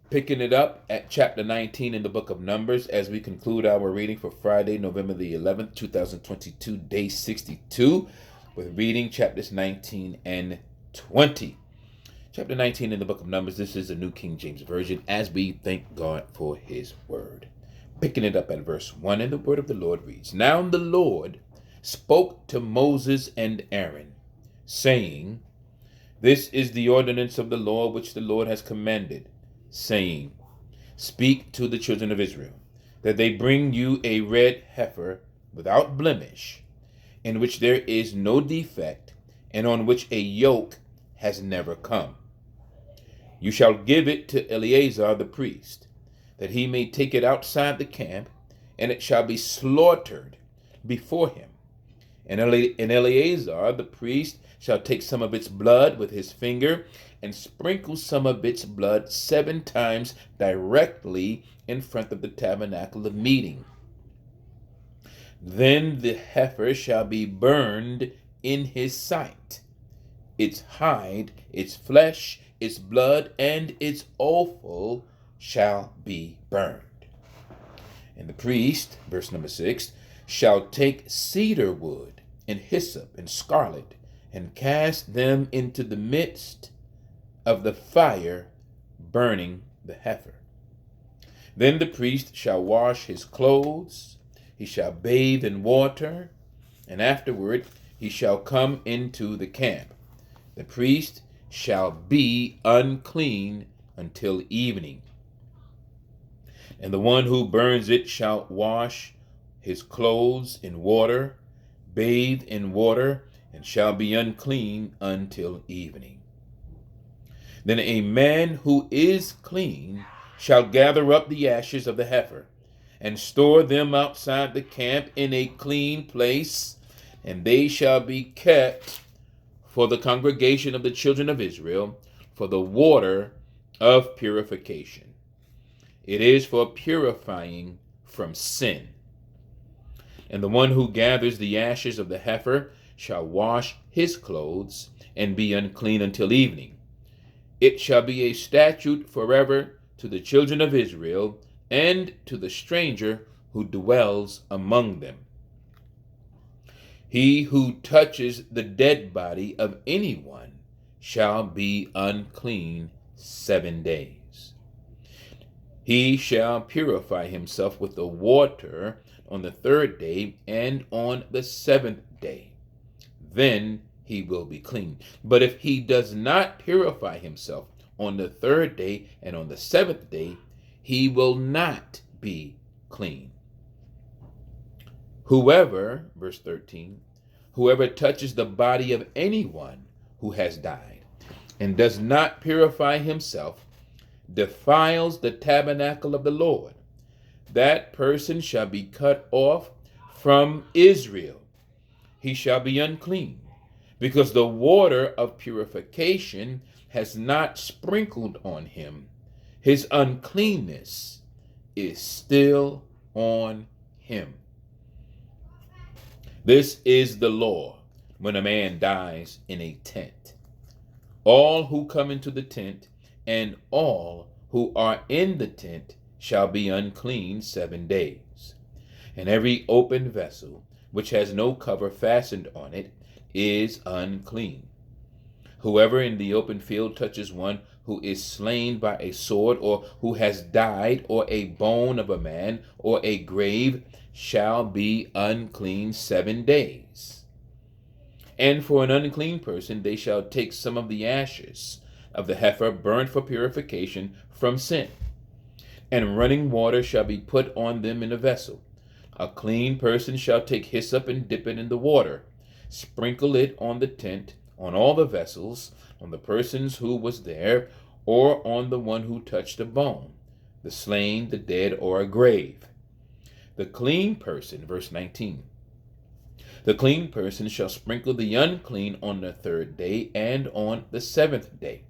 Picking it up at chapter 19 in the book of Numbers as we conclude our reading for Friday, November the 11th, 2022, day 62, with reading chapters 19 and 20. Chapter 19 in the book of Numbers, this is the New King James Version, as we thank God for his word. Picking it up at verse 1, and the word of the Lord reads, Now the Lord spoke to Moses and Aaron, saying, This is the ordinance of the Lord which the Lord has commanded, saying, Speak to the children of Israel, that they bring you a red heifer without blemish, in which there is no defect, and on which a yoke has never come. You shall give it to Eleazar the priest, that he may take it outside the camp, and it shall be slaughtered before him. And Eleazar the priest shall take some of its blood with his finger, and sprinkle some of its blood 7 times directly in front of the tabernacle of meeting. Then the heifer shall be burned in his sight. Its hide, its flesh, its blood, and its offal shall be burned. And the priest, verse number 6, shall take cedar wood and hyssop and scarlet, and cast them into the midst of the fire, burning the heifer. Then the priest shall wash his clothes, he shall bathe in water, and afterward he shall come into the camp. The priest shall be unclean until evening. And the one who burns it shall wash his clothes in water, bathe in water, and shall be unclean until evening. Then a man who is clean shall gather up the ashes of the heifer, and store them outside the camp in a clean place, and they shall be kept for the congregation of the children of Israel, for the water of purification. It is for purifying from sin. And the one who gathers the ashes of the heifer shall wash his clothes, and be unclean until evening. It shall be a statute forever to the children of Israel, and to the stranger who dwells among them. He who touches the dead body of anyone shall be unclean 7 days. He shall purify himself with the water on the 3rd day and on the 7th day. Then he will be clean. But if he does not purify himself on the 3rd day and on the 7th day, he will not be clean. Whoever, verse 13, whoever touches the body of anyone who has died and does not purify himself defiles the tabernacle of the Lord. That person shall be cut off from Israel. He shall be unclean, because the water of purification has not sprinkled on him. His uncleanness is still on him. This is the law when a man dies in a tent. All who come into the tent and all who are in the tent shall be unclean 7 days. And every open vessel which has no cover fastened on it is unclean. Whoever in the open field touches one who is slain by a sword, or who has died, or a bone of a man, or a grave, shall be unclean 7 days. And for an unclean person they shall take some of the ashes of the heifer burned for purification from sin, and running water shall be put on them in a vessel. A clean person shall take hyssop and dip it in the water, sprinkle it on the tent, on all the vessels, on the persons who was there, or on the one who touched a bone, the slain, the dead, or a grave. The clean person, verse 19, the clean person shall sprinkle the unclean on the 3rd day and on the 7th day.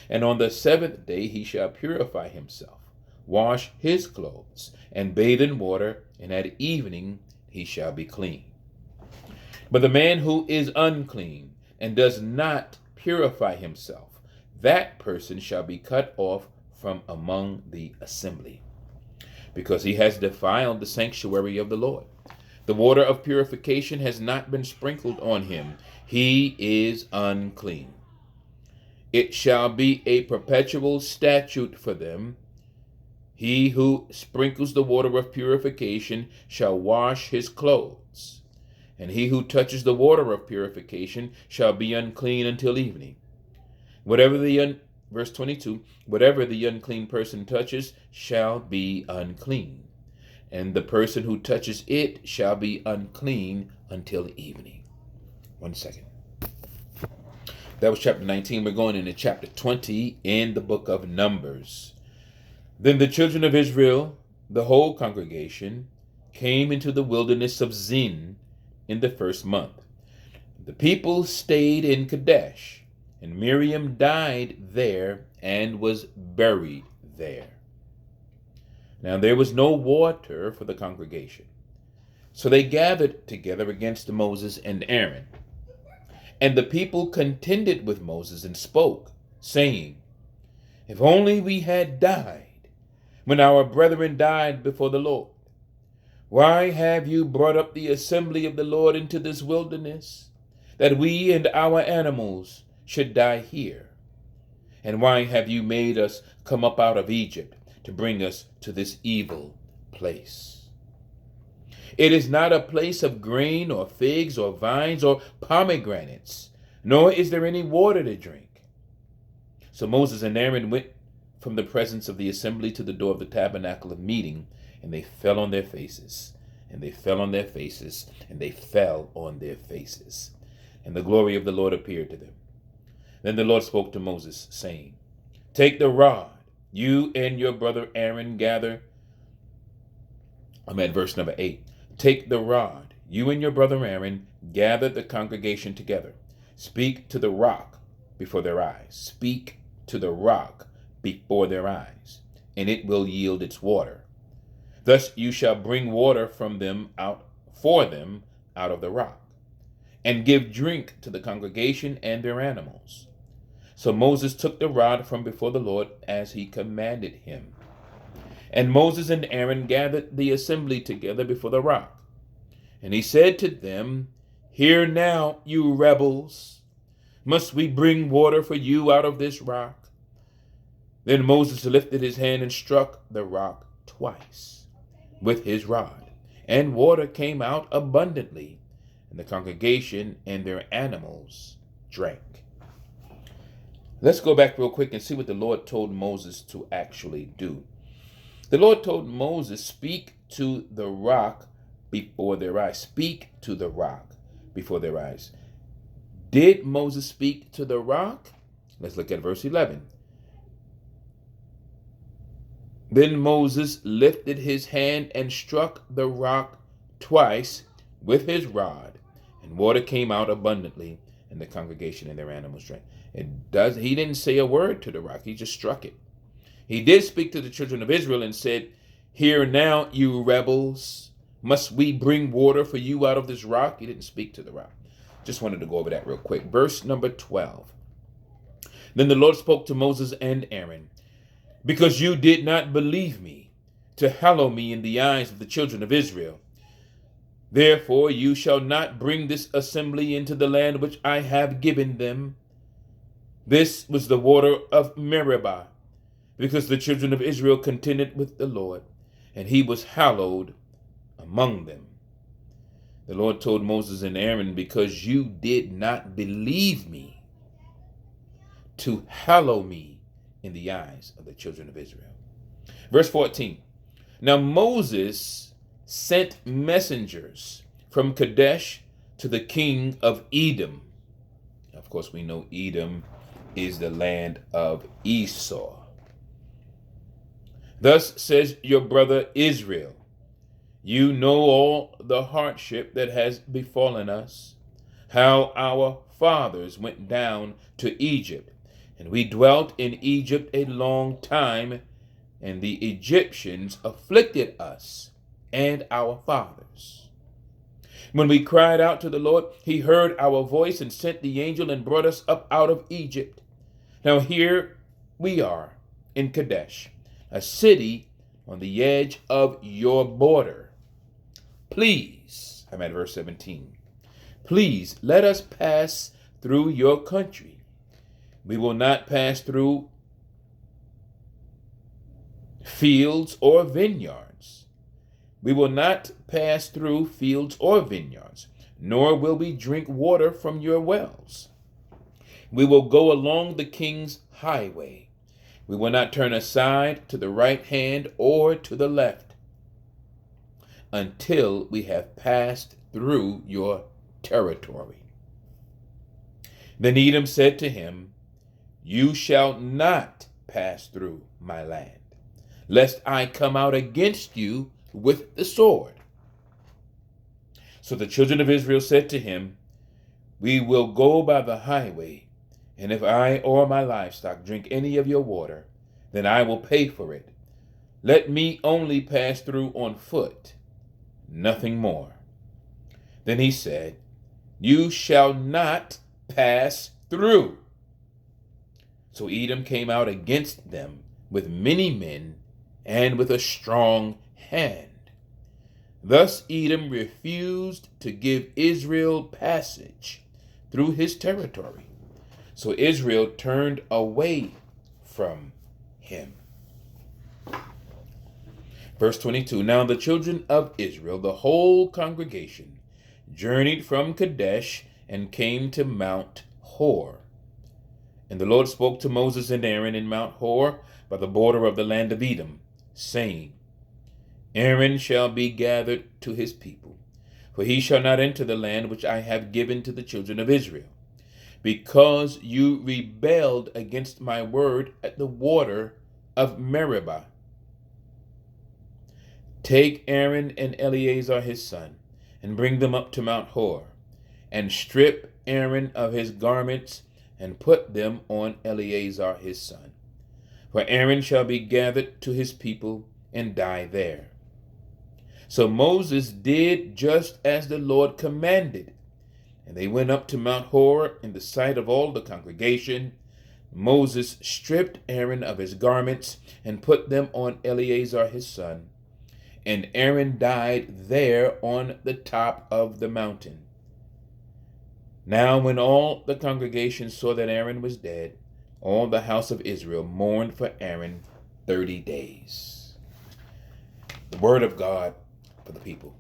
And on the 7th day he shall purify himself, wash his clothes, and bathe in water, and at evening he shall be clean. But the man who is unclean and does not purify himself, that person shall be cut off from among the assembly, because he has defiled the sanctuary of the Lord. The water of purification has not been sprinkled on him. He is unclean. It shall be a perpetual statute for them. He who sprinkles the water of purification shall wash his clothes, and he who touches the water of purification shall be unclean until evening. Verse 22, whatever the unclean person touches shall be unclean, and the person who touches it shall be unclean until evening. 1 second. That was chapter 19. We're going into chapter 20 in the book of Numbers. Then the children of Israel, the whole congregation, came into the wilderness of Zin in the first month. The people stayed in Kadesh, and Miriam died there and was buried there. Now there was no water for the congregation, so they gathered together against Moses and Aaron. And the people contended with Moses and spoke, saying, if only we had died when our brethren died before the Lord. Why have you brought up the assembly of the Lord into this wilderness, that we and our animals should die here? And why have you made us come up out of Egypt to bring us to this evil place? It is not a place of grain or figs or vines or pomegranates, nor is there any water to drink. So Moses and Aaron went from the presence of the assembly to the door of the tabernacle of meeting, and they fell on their faces, and they fell on their faces, and they fell on their faces. And the glory of the Lord appeared to them. Then the Lord spoke to Moses, saying, take the rod, you and your brother Aaron gather. I'm at verse number 8. Take the rod, you and your brother Aaron gather the congregation together. Speak to the rock before their eyes. Speak to the rock before their eyes, and it will yield its water. Thus you shall bring water from them out for them out of the rock, and give drink to the congregation and their animals. So Moses took the rod from before the Lord as he commanded him. And Moses and Aaron gathered the assembly together before the rock. And he said to them, hear now, you rebels, must we bring water for you out of this rock? Then Moses lifted his hand and struck the rock twice with his rod, and water came out abundantly, and the congregation and their animals drank. Let's go back real quick and see what the Lord told Moses to actually do. The Lord told Moses, speak to the rock before their eyes. Speak to the rock before their eyes. Did Moses speak to the rock? Let's look at verse 11. Then Moses lifted his hand and struck the rock twice with his rod, and water came out abundantly, and the congregation and their animals drank. He didn't say a word to the rock. He just struck it. He did speak to the children of Israel and said, hear now, you rebels, must we bring water for you out of this rock? He didn't speak to the rock. Just wanted to go over that real quick. Verse number 12. Then the Lord spoke to Moses and Aaron, because you did not believe me to hallow me in the eyes of the children of Israel. Therefore you shall not bring this assembly into the land which I have given them. This was the water of Meribah, because the children of Israel contended with the Lord, and he was hallowed among them. The Lord told Moses and Aaron, because you did not believe me to hallow me in the eyes of the children of Israel. Verse 14. Now Moses sent messengers from Kadesh to the king of Edom. Of course, we know Edom is the land of Esau. Thus says your brother Israel, you know all the hardship that has befallen us, how our fathers went down to Egypt, and we dwelt in Egypt a long time, and the Egyptians afflicted us and our fathers. When we cried out to the Lord, he heard our voice and sent the angel and brought us up out of Egypt. Now here we are, in Kadesh, a city on the edge of your border. Please, I'm at verse 17. Please let us pass through your country. We will not pass through fields or vineyards. We will not pass through fields or vineyards, nor will we drink water from your wells. We will go along the king's highway. We will not turn aside to the right hand or to the left until we have passed through your territory. Then Edom said to him, You shall not pass through my land, lest I come out against you with the sword. So the children of Israel said to him, We will go by the highway, and if I or my livestock drink any of your water, then I will pay for it. Let me only pass through on foot, nothing more. Then he said, You shall not pass through. So Edom came out against them with many men and with a strong hand. Thus Edom refused to give Israel passage through his territory. So Israel turned away from him. Verse 22, Now the children of Israel, the whole congregation, journeyed from Kadesh and came to Mount Hor. And the Lord spoke to Moses and Aaron in Mount Hor by the border of the land of Edom, saying, Aaron shall be gathered to his people, for he shall not enter the land which I have given to the children of Israel, because you rebelled against my word at the water of Meribah. Take Aaron and Eleazar his son, and bring them up to Mount Hor, and strip Aaron of his garments, and put them on Eleazar his son. For Aaron shall be gathered to his people, and die there. So Moses did just as the Lord commanded, and they went up to Mount Hor in the sight of all the congregation. Moses stripped Aaron of his garments, and put them on Eleazar his son, and Aaron died there on the top of the mountain. Now when all the congregation saw that Aaron was dead, all the house of Israel mourned for Aaron 30 days. The word of God for the people,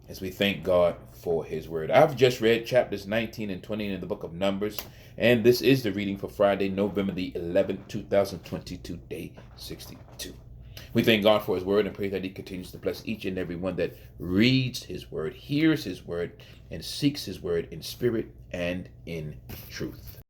as we thank God for his word. I've just read chapters 19 and 20 in the book of Numbers, and this is the reading for Friday, November the 11th, 2022, day 62. We thank God for his word and pray that he continues to bless each and every one that reads his word, hears his word, and seeks his word in spirit and in truth.